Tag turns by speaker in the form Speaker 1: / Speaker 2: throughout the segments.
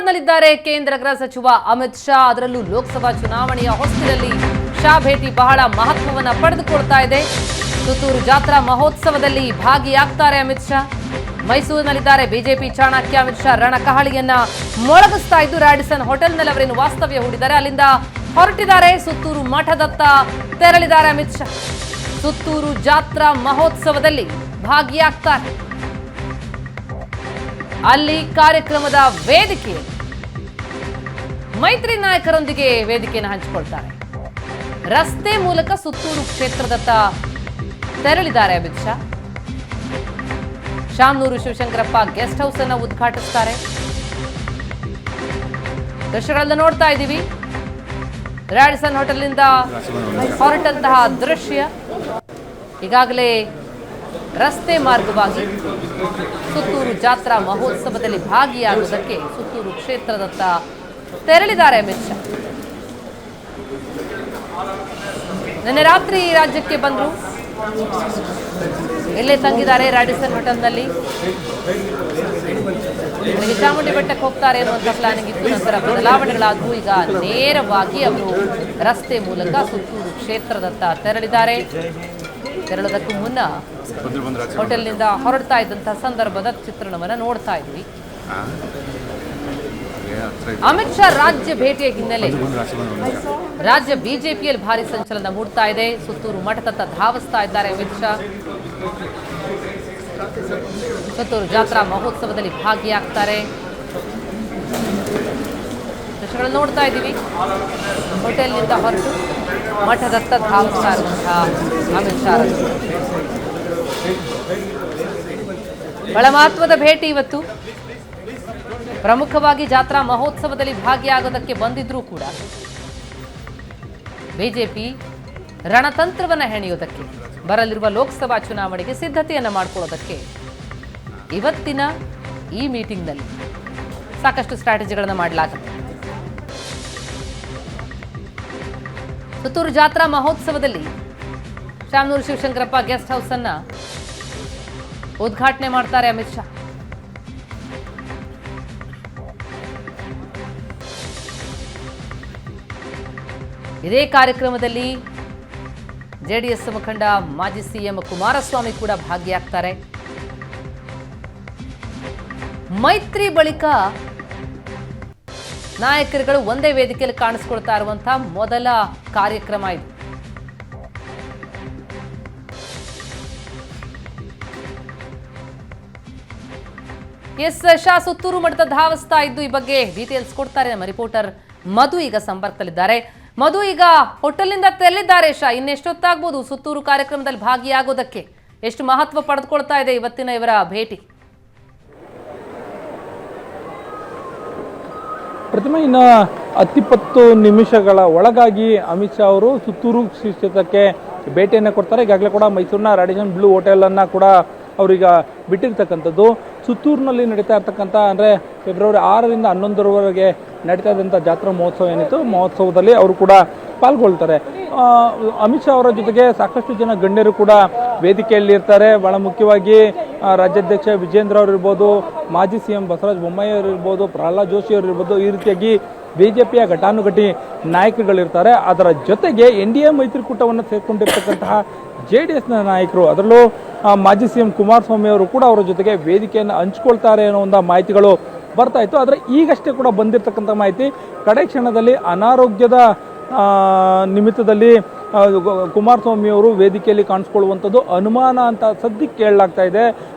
Speaker 1: ಮೈಸೂರಿನಲ್ಲಿದ್ದಾರೆ ಕೇಂದ್ರ ಗೃಹ ಸಚಿವ ಅಮಿತ್ ಶಾ. ಅದರಲ್ಲೂ ಲೋಕಸಭಾ ಚುನಾವಣೆಯ ಹೊಸ್ತಿಲಲ್ಲಿ ಶಾ ಭೇಟಿ ಬಹಳ ಮಹತ್ವವನ್ನು ಪಡೆದುಕೊಳ್ತಾ ಇದೆ. ಸುತ್ತೂರು ಜಾತ್ರಾ ಮಹೋತ್ಸವದಲ್ಲಿ ಭಾಗಿಯಾಗ್ತಾರೆ ಅಮಿತ್ ಶಾ. ಮೈಸೂರಿನಲ್ಲಿದ್ದಾರೆ ಬಿಜೆಪಿ ಚಾಣಕ್ಯ ಅಮಿತ್ ಶಾ. ರಣಕಹಳಿಯನ್ನ ಮೊಳಗಿಸ್ತಾ ಇದ್ದು ರಾಡಿಸನ್ ಹೋಟೆಲ್ನಲ್ಲಿ ಅವರೇನು ವಾಸ್ತವ್ಯ ಹೂಡಿದ್ದಾರೆ. ಅಲ್ಲಿಂದ ಹೊರಟಿದ್ದಾರೆ, ಸುತ್ತೂರು ಮಠದತ್ತ ತೆರಳಿದ್ದಾರೆ ಅಮಿತ್ ಶಾ. ಸುತ್ತೂರು ಜಾತ್ರಾ ಮಹೋತ್ಸವದಲ್ಲಿ ಭಾಗಿಯಾಗ್ತಾರೆ. ಅಲ್ಲಿ ಕಾರ್ಯಕ್ರಮದ ವೇದಿಕೆ ಮೈತ್ರಿ ನಾಯಕರೊಂದಿಗೆ ವೇದಿಕೆಯನ್ನು ಹಂಚಿಕೊಳ್ತಾರೆ. ರಸ್ತೆ ಮೂಲಕ ಸುತ್ತೂರು ಕ್ಷೇತ್ರದತ್ತ ತೆರಳಿದ್ದಾರೆ ಅಮಿತ್ ಶಾ. ಶಾಮನೂರು ಶಿವಶಂಕರಪ್ಪ ಗೆಸ್ಟ್ ಹೌಸ್ ಅನ್ನು ಉದ್ಘಾಟಿಸುತ್ತಾರೆ. ದೃಶ್ಯಗಳನ್ನು ನೋಡ್ತಾ ಇದ್ದೀವಿ. ರಾಡಿಸನ್ ಹೋಟೆಲ್ನಿಂದ ಹೊರಟಂತಹ ದೃಶ್ಯ. ಈಗಾಗಲೇ ರಸ್ತೆ ಮಾರ್ಗವಾಗಿ ಸುತ್ತೂರು ಜಾತ್ರಾ ಮಹೋತ್ಸವದಲ್ಲಿ ಭಾಗಿಯಾಗುವುದಕ್ಕೆ ಸುತ್ತೂರು ಕ್ಷೇತ್ರದತ್ತ ತೆರಳಿದ್ದಾರೆ ಅಮಿತ್ ಶಾ. ನಿನ್ನೆ ರಾತ್ರಿ ರಾಜ್ಯಕ್ಕೆ ಬಂದರು. ಎಲ್ಲೇ ತಂಗಿದ್ದಾರೆ ರಾಡಿಸನ್ ಹೋಟೆಲ್ನಲ್ಲಿ. ಚಾಮುಂಡಿ ಬೆಟ್ಟಕ್ಕೆ ಹೋಗ್ತಾರೆ ಅನ್ನುವಂಥ ಪ್ಲಾನಿಂಗ್ ಇತ್ತು. ನಂತರ ಬದಲಾವಣೆಗಳಾದವು. ಈಗ ನೇರವಾಗಿ ಅವರು ರಸ್ತೆ ಮೂಲಕ ಸುತ್ತೂರು ಕ್ಷೇತ್ರದತ್ತ ತೆರಳಿದ್ದಾರೆ. ತೆರಳೋದಕ್ಕೂ ಮುನ್ನ ಹೋಟೆಲ್ನಿಂದ ಹೊರಡ್ತಾ ಇದ್ದಂತಹ ಸಂದರ್ಭದ ಚಿತ್ರಣವನ್ನು ನೋಡ್ತಾ ಇದ್ವಿ. ಅಮಿತ್ ಶಾ ರಾಜ್ಯ ಭೇಟಿಯ ಹಿನ್ನೆಲೆ ರಾಜ್ಯ ಬಿಜೆಪಿಯಲ್ಲಿ ಭಾರಿ ಸಂಚಲನ ಮೂಡ್ತಾ ಇದೆ. ಸುತ್ತೂರು ಮಠದತ್ತ ಧಾವಿಸ್ತಾ ಇದ್ದಾರೆ ಅಮಿತ್ ಶಾ. ಸುತ್ತೂರು ಜಾತ್ರಾ ಮಹೋತ್ಸವದಲ್ಲಿ ಭಾಗಿಯಾಗ್ತಾರೆ. ದೃಶ್ಯಗಳನ್ನು ನೋಡ್ತಾ ಇದ್ದೀವಿ. ಹೋಟೆಲ್ನಿಂದ ಹೊರಟು ಮಠದತ್ತ ಧಾವಿಸ್ತಾ ಇರುವಂತಹ ಅಮಿತ್ ಶಾ. ಬಹಳ ಮಹತ್ವದ ಭೇಟಿ ಇವತ್ತು. ಪ್ರಮುಖವಾಗಿ ಜಾತ್ರಾ ಮಹೋತ್ಸವದಲ್ಲಿ ಭಾಗಿಯಾಗೋದಕ್ಕೆ ಬಂದಿದ್ರೂ ಕೂಡ ಬಿಜೆಪಿ ರಣತಂತ್ರವನ್ನು ಹೆಣೆಯುವುದಕ್ಕೆ, ಬರಲಿರುವ ಲೋಕಸಭಾ ಚುನಾವಣೆಗೆ ಸಿದ್ಧತೆಯನ್ನು ಮಾಡಿಕೊಳ್ಳೋದಕ್ಕೆ ಇವತ್ತಿನ ಈ ಮೀಟಿಂಗ್ನಲ್ಲಿ ಸಾಕಷ್ಟು ಸ್ಟ್ರಾಟಜಿಗಳನ್ನು ಮಾಡಲಾಗುತ್ತೆ. ಸುತ್ತೂರು ಜಾತ್ರಾ ಮಹೋತ್ಸವದಲ್ಲಿ ಶಾಮನೂರು ಶಿವಶಂಕರಪ್ಪ ಗೆಸ್ಟ್ ಹೌಸ್ ಅನ್ನ ಉದ್ಘಾಟನೆ ಮಾಡ್ತಾರೆ ಅಮಿತ್ ಶಾ. ಇದೇ ಕಾರ್ಯಕ್ರಮದಲ್ಲಿ ಜೆಡಿಎಸ್ ಮುಖಂಡ ಮಾಜಿ ಸಿಎಂ ಕುಮಾರಸ್ವಾಮಿ ಕೂಡ ಭಾಗಿಯಾಗ್ತಾರೆ. ಮೈತ್ರಿ ಬಳಿಕ ನಾಯಕರುಗಳು ಒಂದೇ ವೇದಿಕೆಯಲ್ಲಿ ಕಾಣಿಸ್ಕೊಳ್ತಾ ಇರುವಂತಹ ಮೊದಲ ಕಾರ್ಯಕ್ರಮ ಇದು. ಎಸ್ ಶಾ ಸುತ್ತೂರು ಮಠದ ಧಾವಿಸ್ತಾ ಇದ್ದು ಈ ಬಗ್ಗೆ ಡೀಟೇಲ್ಸ್ ಕೊಡ್ತಾರೆ ನಮ್ಮ ರಿಪೋರ್ಟರ್ ಮಧು. ಈಗ ಸಂಪರ್ಕದಲ್ಲಿದ್ದಾರೆ. ಮಧು, ಈಗ ಹೋಟೆಲ್ನಿಂದ ತೆರಳಿದ್ದಾರೆ ಶಾ. ಇನ್ನೆಷ್ಟೊತ್ತಾಗ್ಬೋದು ಸುತ್ತೂರು ಕಾರ್ಯಕ್ರಮದಲ್ಲಿ ಭಾಗಿಯಾಗೋದಕ್ಕೆ? ಎಷ್ಟು ಮಹತ್ವ ಪಡೆದುಕೊಳ್ತಾ ಇದೆ ಇವತ್ತಿನ ಇವರ ಭೇಟಿ?
Speaker 2: ಪ್ರತಿಮಾ, ಇನ್ನು 10-20 ನಿಮಿಷಗಳ ಒಳಗಾಗಿ ಅಮಿತ್ ಶಾ ಅವರು ಸುತ್ತೂರು ಕ್ಷೇತ್ರಕ್ಕೆ ಭೇಟಿಯನ್ನು ಕೊಡ್ತಾರೆ. ಈಗಾಗಲೇ ಕೂಡ ಮೈಸೂರಿನ ರಾಡಿಸನ್ ಬ್ಲೂ ಹೋಟೆಲನ್ನು ಕೂಡ ಅವರೀಗ ಬಿಟ್ಟಿರ್ತಕ್ಕಂಥದ್ದು. ಸುತ್ತೂರಿನಲ್ಲಿ ನಡೀತಾ ಇರ್ತಕ್ಕಂಥ ಅಂದರೆ ಫೆಬ್ರವರಿ 6ರಿಂದ 11ರವರೆಗೆ ನಡೀತಾ ಇದ್ದಂಥ ಜಾತ್ರಾ ಮಹೋತ್ಸವ ಏನಿತ್ತು, ಮಹೋತ್ಸವದಲ್ಲಿ ಅವರು ಕೂಡ ಪಾಲ್ಗೊಳ್ತಾರೆ. ಅಮಿತ್ ಶಾ ಅವರ ಜೊತೆಗೆ ಸಾಕಷ್ಟು ಜನ ಗಣ್ಯರು ಕೂಡ ವೇದಿಕೆಯಲ್ಲಿ ಇರ್ತಾರೆ. ಭಾಳ ಮುಖ್ಯವಾಗಿ ರಾಜ್ಯಾಧ್ಯಕ್ಷ ವಿಜೇಂದ್ರ ಅವರು ಇರ್ಬೋದು, ಮಾಜಿ ಸಿಎಂ ಬಸವರಾಜ ಬೊಮ್ಮಾಯಿ ಅವರು ಇರ್ಬೋದು, ಪ್ರಹ್ಲಾದ್ ಜೋಶಿ ಅವರು ಇರ್ಬೋದು. ಈ ರೀತಿಯಾಗಿ ಬಿಜೆಪಿಯ ಘಟಾನುಘಟಿ ನಾಯಕರುಗಳಿರ್ತಾರೆ. ಅದರ ಜೊತೆಗೆ NDA ಮೈತ್ರಿಕೂಟವನ್ನು ಸೇರ್ಕೊಂಡಿರ್ತಕ್ಕಂತಹ JDSನ ನಾಯಕರು, ಅದರಲ್ಲೂ ಮಾಜಿ ಸಿಎಂ ಕುಮಾರಸ್ವಾಮಿ ಅವರು ಕೂಡ ಅವರ ಜೊತೆಗೆ ವೇದಿಕೆಯನ್ನು ಹಂಚಿಕೊಳ್ತಾರೆ ಅನ್ನೋ ಒಂದು ಮಾಹಿತಿಗಳು ಬರ್ತಾ ಇತ್ತು. ಆದರೆ ಈಗಷ್ಟೇ ಕೂಡ ಬಂದಿರತಕ್ಕಂಥ ಮಾಹಿತಿ, ಕಡೆ ಕ್ಷಣದಲ್ಲಿ ಅನಾರೋಗ್ಯದ ನಿಮಿತ್ತದಲ್ಲಿ ಕುಮಾರಸ್ವಾಮಿ ಅವರು ವೇದಿಕೆಯಲ್ಲಿ ಕಾಣಿಸ್ಕೊಳ್ಳುವಂಥದ್ದು ಅನುಮಾನ ಅಂತ ಸದ್ಯಕ್ಕೆ ಕೇಳಲಾಗ್ತಾ ಇದೆ.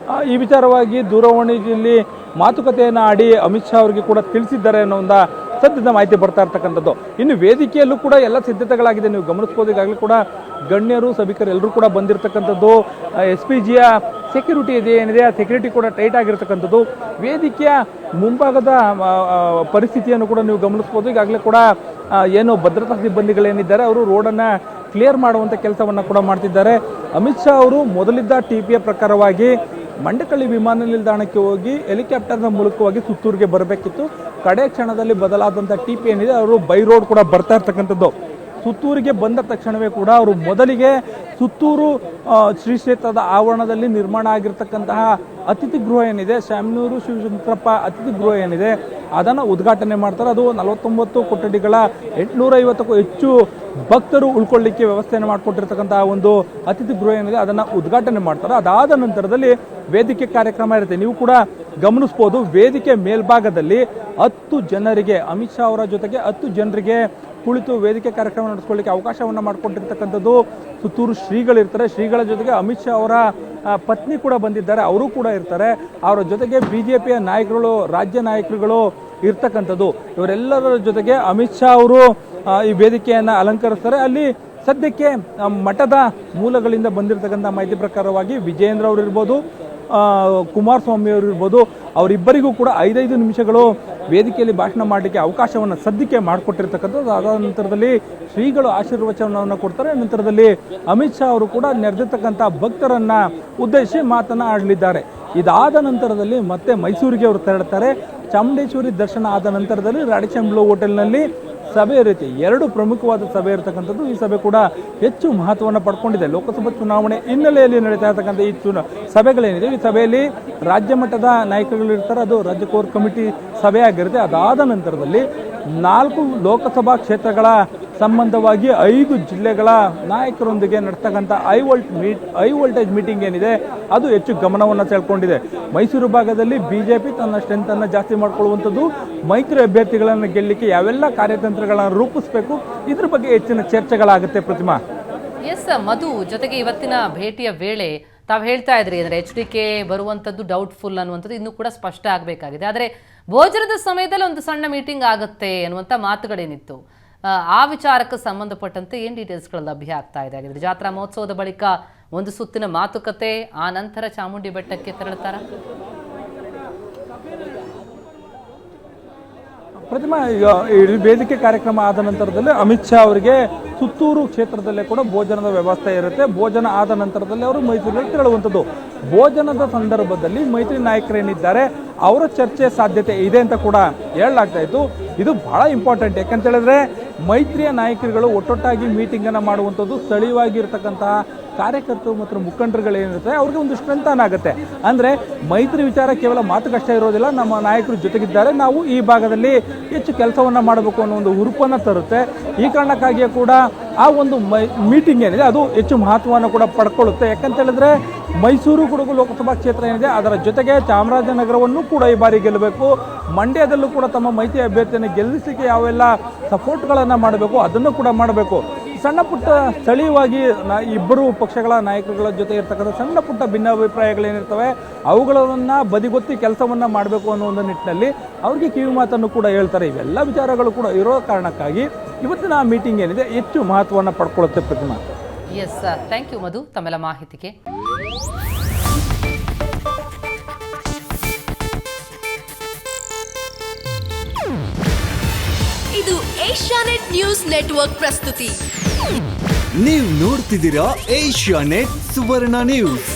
Speaker 2: ಈ ವಿಚಾರವಾಗಿ ದೂರವಾಣಿಯಲ್ಲಿ ಮಾತುಕತೆಯನ್ನು ಆಡಿ ಅಮಿತ್ ಶಾ ಅವರಿಗೆ ಕೂಡ ತಿಳಿಸಿದ್ದಾರೆ ಅನ್ನೋ ಒಂದು ಸದ್ಯದ ಮಾಹಿತಿ ಬರ್ತಾ ಇರ್ತಕ್ಕಂಥದ್ದು. ಇನ್ನು ವೇದಿಕೆಯಲ್ಲೂ ಕೂಡ ಎಲ್ಲ ಸಿದ್ಧತೆಗಳಾಗಿದೆ. ನೀವು ಗಮನಿಸ್ಬೋದು, ಈಗಾಗಲೇ ಕೂಡ ಗಣ್ಯರು ಸಭಿಕರು ಎಲ್ಲರೂ ಕೂಡ ಬಂದಿರತಕ್ಕಂಥದ್ದು. SPGಯ ಸೆಕ್ಯೂರಿಟಿ ಏನಿದೆ ಆ ಸೆಕ್ಯೂರಿಟಿ ಕೂಡ ಟೈಟ್ ಆಗಿರ್ತಕ್ಕಂಥದ್ದು. ವೇದಿಕೆಯ ಮುಂಭಾಗದ ಪರಿಸ್ಥಿತಿಯನ್ನು ಕೂಡ ನೀವು ಗಮನಿಸ್ಬೋದು. ಈಗಾಗಲೇ ಕೂಡ ಏನು ಭದ್ರತಾ ಸಿಬ್ಬಂದಿಗಳೇನಿದ್ದಾರೆ ಅವರು ರೋಡನ್ನು ಕ್ಲಿಯರ್ ಮಾಡುವಂಥ ಕೆಲಸವನ್ನು ಕೂಡ ಮಾಡ್ತಿದ್ದಾರೆ. ಅಮಿತ್ ಶಾ ಅವರು ಮೊದಲಿದ್ದ TPಯ ಪ್ರಕಾರವಾಗಿ ಮಂಡಕಳ್ಳಿ ವಿಮಾನ ನಿಲ್ದಾಣಕ್ಕೆ ಹೋಗಿ ಹೆಲಿಕಾಪ್ಟರ್ನ ಮೂಲಕವಾಗಿ ಸುತ್ತೂರಿಗೆ ಬರಬೇಕಿತ್ತು. ಕಡೆ ಕ್ಷಣದಲ್ಲಿ ಬದಲಾದಂಥ TP ಏನಿದೆ ಅವರು ಬೈ ರೋಡ್ ಕೂಡ ಬರ್ತಾ ಇರ್ತಕ್ಕಂಥದ್ದು. ಸುತ್ತೂರಿಗೆ ಬಂದ ತಕ್ಷಣವೇ ಕೂಡ ಅವರು ಮೊದಲಿಗೆ ಸುತ್ತೂರು ಶ್ರೀ ಕ್ಷೇತ್ರದ ಆವರಣದಲ್ಲಿ ನಿರ್ಮಾಣ ಆಗಿರ್ತಕ್ಕಂತಹ ಅತಿಥಿ ಗೃಹ ಏನಿದೆ, ಶಾಮನೂರು ಶಿವಶಂಕರಪ್ಪ ಅತಿಥಿ ಗೃಹ ಏನಿದೆ, ಅದನ್ನು ಉದ್ಘಾಟನೆ ಮಾಡ್ತಾರೆ. ಅದು 49 ಕೊಠಡಿಗಳ 850ಕ್ಕೂ ಹೆಚ್ಚು ಭಕ್ತರು ಉಳ್ಕೊಳ್ಳಿಕ್ಕೆ ವ್ಯವಸ್ಥೆಯನ್ನು ಮಾಡಿಕೊಟ್ಟಿರ್ತಕ್ಕಂತಹ ಒಂದು ಅತಿಥಿ ಗೃಹ ಏನಿದೆ ಅದನ್ನು ಉದ್ಘಾಟನೆ ಮಾಡ್ತಾರೆ. ಅದಾದ ನಂತರದಲ್ಲಿ ವೇದಿಕೆ ಕಾರ್ಯಕ್ರಮ ಇರುತ್ತೆ. ನೀವು ಕೂಡ ಗಮನಿಸ್ಬೋದು, ವೇದಿಕೆ ಮೇಲ್ಭಾಗದಲ್ಲಿ 10 ಜನರಿಗೆ, ಅಮಿತ್ ಶಾ ಅವರ ಜೊತೆಗೆ 10 ಜನರಿಗೆ ಕುಳಿತು ವೇದಿಕೆ ಕಾರ್ಯಕ್ರಮ ನಡೆಸ್ಕೊಳ್ಳಿಕ್ಕೆ ಅವಕಾಶವನ್ನು ಮಾಡಿಕೊಟ್ಟಿರ್ತಕ್ಕಂಥದ್ದು ಸುತ್ತೂರು ಶ್ರೀಗಳಿರ್ತಾರೆ. ಶ್ರೀಗಳ ಜೊತೆಗೆ ಅಮಿತ್ ಶಾ ಅವರ ಪತ್ನಿ ಕೂಡ ಬಂದಿದ್ದಾರೆ, ಅವರು ಕೂಡ ಇರ್ತಾರೆ. ಅವರ ಜೊತೆಗೆ BJPಯ ನಾಯಕರುಗಳು, ರಾಜ್ಯ ನಾಯಕರುಗಳು ಇರ್ತಕ್ಕಂಥದ್ದು. ಇವರೆಲ್ಲರ ಜೊತೆಗೆ ಅಮಿತ್ ಶಾ ಅವರು ಈ ವೇದಿಕೆಯನ್ನು ಅಲಂಕರಿಸ್ತಾರೆ. ಅಲ್ಲಿ ಸದ್ಯಕ್ಕೆ ಮಠದ ಮೂಲಗಳಿಂದ ಬಂದಿರತಕ್ಕಂಥ ಮಾಹಿತಿ ಪ್ರಕಾರವಾಗಿ ವಿಜಯೇಂದ್ರ ಅವರು ಇರ್ಬೋದು, ಕುಮಾರಸ್ವಾಮಿ ಅವರು ಇರ್ಬೋದು, ಅವರಿಬ್ಬರಿಗೂ ಕೂಡ 5 ನಿಮಿಷಗಳು ವೇದಿಕೆಯಲ್ಲಿ ಭಾಷಣ ಮಾಡಲಿಕ್ಕೆ ಅವಕಾಶವನ್ನು ಸದ್ಯಕ್ಕೆ ಮಾಡಿಕೊಟ್ಟಿರ್ತಕ್ಕಂಥದ್ದು. ಅದಾದ ನಂತರದಲ್ಲಿ ಶ್ರೀಗಳು ಆಶೀರ್ವಚನವನ್ನು ಕೊಡ್ತಾರೆ. ನಂತರದಲ್ಲಿ ಅಮಿತ್ ಶಾ ಅವರು ಕೂಡ ನೆರೆದಿರ್ತಕ್ಕಂಥ ಭಕ್ತರನ್ನ ಉದ್ದೇಶಿಸಿ ಮಾತನ್ನು ಆಡಲಿದ್ದಾರೆ. ಇದಾದ ನಂತರದಲ್ಲಿ ಮತ್ತೆ ಮೈಸೂರಿಗೆ ಅವರು ತೆರಳುತ್ತಾರೆ. ಚಾಮುಂಡೇಶ್ವರಿ ದರ್ಶನ ಆದ ನಂತರದಲ್ಲಿ ರಾಡಿಸನ್ ಬ್ಲೂ ಹೋಟೆಲ್ನಲ್ಲಿ ಸಭೆ ಇರುತ್ತೆ. 2 ಪ್ರಮುಖವಾದ ಸಭೆ ಇರತಕ್ಕಂಥದ್ದು. ಈ ಸಭೆ ಕೂಡ ಹೆಚ್ಚು ಮಹತ್ವವನ್ನು ಪಡ್ಕೊಂಡಿದೆ. ಲೋಕಸಭಾ ಚುನಾವಣೆ ಹಿನ್ನೆಲೆಯಲ್ಲಿ ನಡೀತಾ ಇರತಕ್ಕಂಥ ಈ ಸಭೆಗಳೇನಿದೆ, ಈ ಸಭೆಯಲ್ಲಿ ರಾಜ್ಯ ಮಟ್ಟದ ನಾಯಕರುಗಳು ಇರ್ತಾರೆ. ಅದು ರಾಜ್ಯ ಕೋರ್ ಕಮಿಟಿ ಸಭೆ ಆಗಿರುತ್ತೆ. ಅದಾದ ನಂತರದಲ್ಲಿ 4 ಲೋಕಸಭಾ ಕ್ಷೇತ್ರಗಳ ಸಂಬಂಧವಾಗಿ 5 ಜಿಲ್ಲೆಗಳ ನಾಯಕರೊಂದಿಗೆ ನಡೆಸ್ತಕ್ಕಂಥ ಹೈ ವೋಲ್ಟೇಜ್ ಮೀಟಿಂಗ್ ಏನಿದೆ ಅದು ಹೆಚ್ಚು ಗಮನವನ್ನು ಸೆಳ್ಕೊಂಡಿದೆ. ಮೈಸೂರು ಭಾಗದಲ್ಲಿ BJP ತನ್ನ ಸ್ಟ್ರೆಂತನ್ನು ಜಾಸ್ತಿ ಮಾಡಿಕೊಳ್ಳುವಂಥದ್ದು, ಮೈತ್ರಿ ಅಭ್ಯರ್ಥಿಗಳನ್ನು ಗೆಲ್ಲಲಿಕ್ಕೆ ಯಾವೆಲ್ಲ ಕಾರ್ಯತಂತ್ರಗಳನ್ನು ರೂಪಿಸಬೇಕು, ಇದ್ರ ಬಗ್ಗೆ ಹೆಚ್ಚಿನ ಚರ್ಚೆಗಳಾಗುತ್ತೆ. ಪ್ರತಿಮಾ.
Speaker 1: ಎಸ್ ಮಧು, ಜೊತೆಗೆ ಇವತ್ತಿನ ಭೇಟಿಯ ವೇಳೆ ತಾವು ಹೇಳ್ತಾ ಇದ್ರಿ ಅಂದರೆ HDK ಬರುವಂಥದ್ದು ಡೌಟ್ಫುಲ್ ಅನ್ನುವಂಥದ್ದು ಇನ್ನೂ ಕೂಡ ಸ್ಪಷ್ಟ ಆಗಬೇಕಾಗಿದೆ. ಆದರೆ ಭೋಜನದ ಸಮಯದಲ್ಲಿ ಒಂದು ಸಣ್ಣ ಮೀಟಿಂಗ್ ಆಗುತ್ತೆ ಅನ್ನುವಂಥ ಮಾತುಗಳೇನಿತ್ತು, ಆ ವಿಚಾರಕ್ಕೆ ಸಂಬಂಧಪಟ್ಟಂತೆ ಏನು ಡೀಟೇಲ್ಸ್ಗಳು ಲಭ್ಯ ಆಗ್ತಾ ಇದೆ? ಹಾಗಿದ್ರೆ ಜಾತ್ರಾ ಮಹೋತ್ಸವದ ಬಳಿಕ ಒಂದು ಸುತ್ತಿನ ಮಾತುಕತೆ, ಆ ನಂತರ ಚಾಮುಂಡಿ ಬೆಟ್ಟಕ್ಕೆ ತೆರಳುತ್ತಾರ?
Speaker 2: ಪ್ರತಿಮಾ, ಈಗ ಈ ವೇದಿಕೆ ಕಾರ್ಯಕ್ರಮ ಆದ ನಂತರದಲ್ಲಿ ಅಮಿತ್ ಶಾ ಅವರಿಗೆ ಸುತ್ತೂರು ಕ್ಷೇತ್ರದಲ್ಲೇ ಕೂಡ ಭೋಜನದ ವ್ಯವಸ್ಥೆ ಇರುತ್ತೆ. ಭೋಜನ ಆದ ನಂತರದಲ್ಲಿ ಅವರು ಮೈಸೂರಿಗೆ ತೆರಳುವಂಥದ್ದು. ಭೋಜನದ ಸಂದರ್ಭದಲ್ಲಿ ಮೈತ್ರಿ ನಾಯಕರೇನಿದ್ದಾರೆ ಅವರ ಚರ್ಚೆ ಸಾಧ್ಯತೆ ಇದೆ ಅಂತ ಕೂಡ ಹೇಳಲಾಗ್ತಾ ಇತ್ತು. ಇದು ಬಹಳ ಇಂಪಾರ್ಟೆಂಟ್. ಯಾಕಂತ ಹೇಳಿದ್ರೆ ಮೈತ್ರಿಯ ನಾಯಕರುಗಳು ಒಟ್ಟೊಟ್ಟಾಗಿ ಮೀಟಿಂಗನ್ನು ಮಾಡುವಂಥದ್ದು ಸ್ಥಳೀಯವಾಗಿರ್ತಕ್ಕಂತಹ ಕಾರ್ಯಕರ್ತರು ಮತ್ತು ಮುಖಂಡರುಗಳೇನಿರುತ್ತೆ ಅವ್ರಿಗೆ ಒಂದು ಸ್ಟ್ರೆಂಥನ್ ಆಗುತ್ತೆ. ಅಂದರೆ ಮೈತ್ರಿ ವಿಚಾರ ಕೇವಲ ಮಾತುಕಷ್ಟೇ ಇರೋದಿಲ್ಲ, ನಮ್ಮ ನಾಯಕರು ಜೊತೆಗಿದ್ದಾರೆ, ನಾವು ಈ ಭಾಗದಲ್ಲಿ ಹೆಚ್ಚು ಕೆಲಸವನ್ನು ಮಾಡಬೇಕು ಅನ್ನೋ ಒಂದು ಹುರುಪನ್ನು ತರುತ್ತೆ. ಈ ಕಾರಣಕ್ಕಾಗಿಯೇ ಕೂಡ ಆ ಒಂದು ಮೀಟಿಂಗ್ ಏನಿದೆ ಅದು ಹೆಚ್ಚು ಮಹತ್ವವನ್ನು ಕೂಡ ಪಡ್ಕೊಳ್ಳುತ್ತೆ. ಯಾಕಂತ ಹೇಳಿದ್ರೆ ಮೈಸೂರು ಕೊಡಗು ಲೋಕಸಭಾ ಕ್ಷೇತ್ರ ಏನಿದೆ ಅದರ ಜೊತೆಗೆ ಚಾಮರಾಜನಗರವನ್ನು ಕೂಡ ಈ ಬಾರಿ ಗೆಲ್ಲಬೇಕು. ಮಂಡ್ಯದಲ್ಲೂ ಕೂಡ ತಮ್ಮ ಮೈತ್ರಿ ಅಭ್ಯರ್ಥಿಯನ್ನು ಗೆಲ್ಲಿಸಲಿಕ್ಕೆ ಯಾವೆಲ್ಲ ಸಪೋರ್ಟ್ಗಳನ್ನು ಮಾಡಬೇಕು ಅದನ್ನು ಕೂಡ ಮಾಡಬೇಕು. ಸಣ್ಣ ಪುಟ್ಟ ಸ್ಥಳೀಯವಾಗಿ ಇಬ್ಬರು ಪಕ್ಷಗಳ ನಾಯಕರುಗಳ ಜೊತೆ ಇರ್ತಕ್ಕಂಥ ಸಣ್ಣ ಪುಟ್ಟ ಭಿನ್ನಾಭಿಪ್ರಾಯಗಳೇನಿರ್ತವೆ ಅವುಗಳನ್ನು ಬದಿಗೊತ್ತಿ ಕೆಲಸವನ್ನು ಮಾಡಬೇಕು ಅನ್ನೋ ಒಂದು ನಿಟ್ಟಿನಲ್ಲಿ ಅವ್ರಿಗೆ ಕಿವಿ ಮಾತನ್ನು ಕೂಡ ಹೇಳ್ತಾರೆ. ಇವೆಲ್ಲ ವಿಚಾರಗಳು ಕೂಡ ಇರೋ ಕಾರಣಕ್ಕಾಗಿ ಇವತ್ತಿನ ಮೀಟಿಂಗ್ ಏನಿದೆ ಹೆಚ್ಚು ಮಹತ್ವವನ್ನು ಪಡ್ಕೊಳ್ಳುತ್ತೆ. ಪ್ರತಿಮಾ.
Speaker 1: ಎಸ್, ಥ್ಯಾಂಕ್ ಯು ಮಧು ತಮ್ಮೆಲ್ಲ ಮಾಹಿತಿಗೆ.
Speaker 3: ಇದು ಏಷ್ಯಾನೆಟ್ ನ್ಯೂಸ್ ನೆಟ್ವರ್ಕ್ ಪ್ರಸ್ತುತಿ.
Speaker 4: ನೀವು ನೋಡ್ತಿದ್ದೀರಾ ಏಷ್ಯಾನೆಟ್ ಸುವರ್ಣ ನ್ಯೂಸ್.